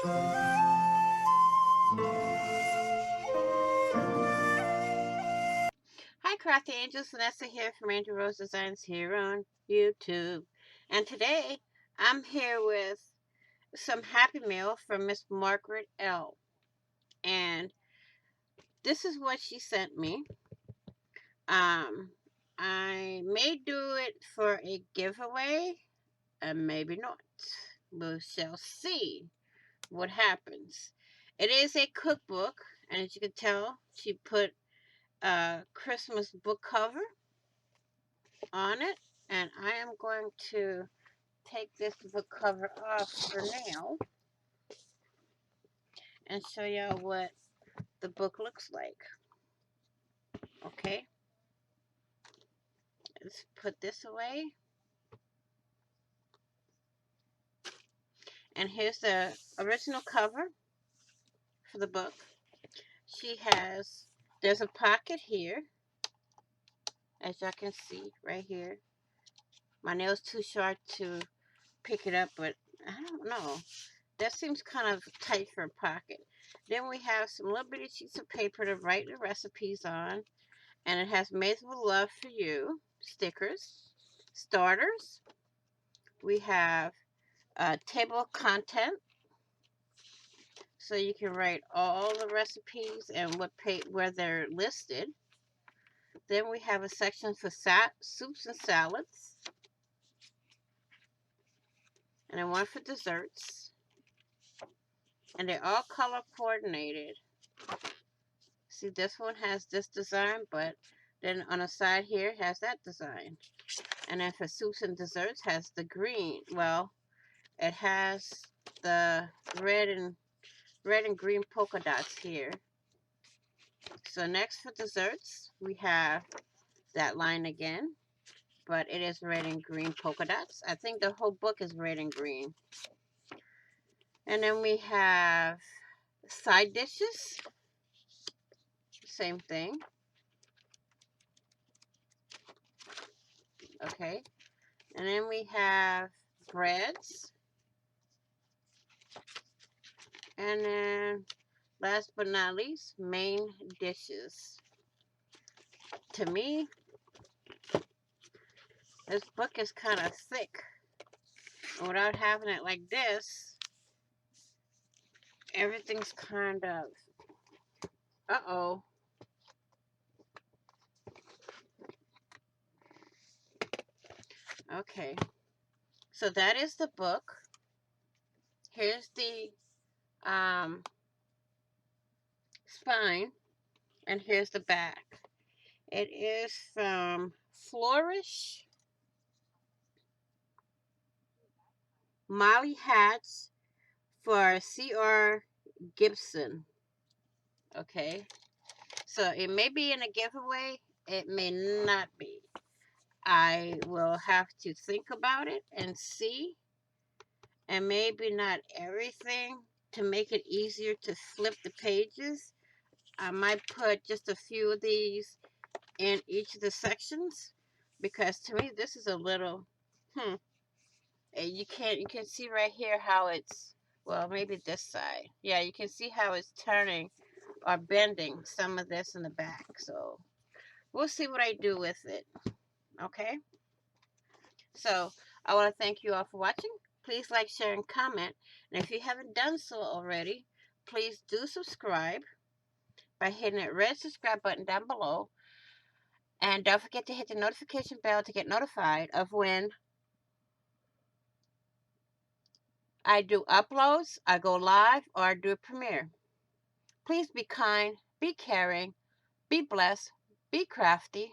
Hi, Crafty Angels. Vanessa here from Angel Rose Designs here on YouTube. And today I'm here with some Happy Mail from Miss Margaret L. And this is what she sent me. Um, I may do it for a giveaway and maybe not. We shall see what happens. It is a cookbook, and as you can tell, she put a Christmas book cover on it, and I am going to take this book cover off for now and show y'all what the book looks like. Okay, let's put this away, and here's the original cover for the book. There's a pocket here, as y'all can see right here. My nail's too short to pick it up, but I don't know. That seems kind of tight for a pocket. Then we have some little bitty sheets of paper to write the recipes on. And it has Made with Love for You stickers, starters. We have a table of content, so you can write all the recipes and where they're listed. Then we have a section for soups and salads, and then one for desserts. And they're all color coordinated. See, this one has this design, but then on the side here it has that design. And then for soups and desserts has the green. Well, it has the red and green polka dots here. So next for desserts, we have that line again, but it is red and green polka dots. I think the whole book is red and green. And then we have side dishes. Same thing. Okay. And then we have breads. And then last but not least, main dishes. To me, this book is kind of thick. Without having it like this, everything's kind of, uh-oh. Okay, so that is the book. Here's the spine, and here's the back. It is from Flourish, Molly Hats for C.R. Gibson. Okay, so it may be in a giveaway, it may not be. I will have to think about it and see, and maybe not everything, to make it easier to flip the pages. I might put just a few of these in each of the sections, because to me this is a little and you can see right here how it's, well, maybe this side, yeah, you can see how it's turning or bending some of this in the back. So we'll see what I do with it. Okay, so I want to thank you all for watching. Please like, share, and comment. And if you haven't done so already, please do subscribe by hitting that red subscribe button down below. And don't forget to hit the notification bell to get notified of when I do uploads, I go live, or I do a premiere. Please be kind, be caring, be blessed, be crafty,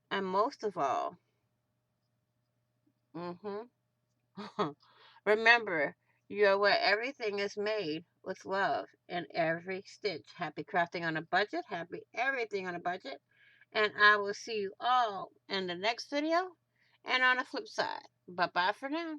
and most of all, remember, you're where everything is made with love in every stitch. Happy crafting on a budget. Happy everything on a budget. And I will see you all in the next video and on the flip side. Bye-bye for now.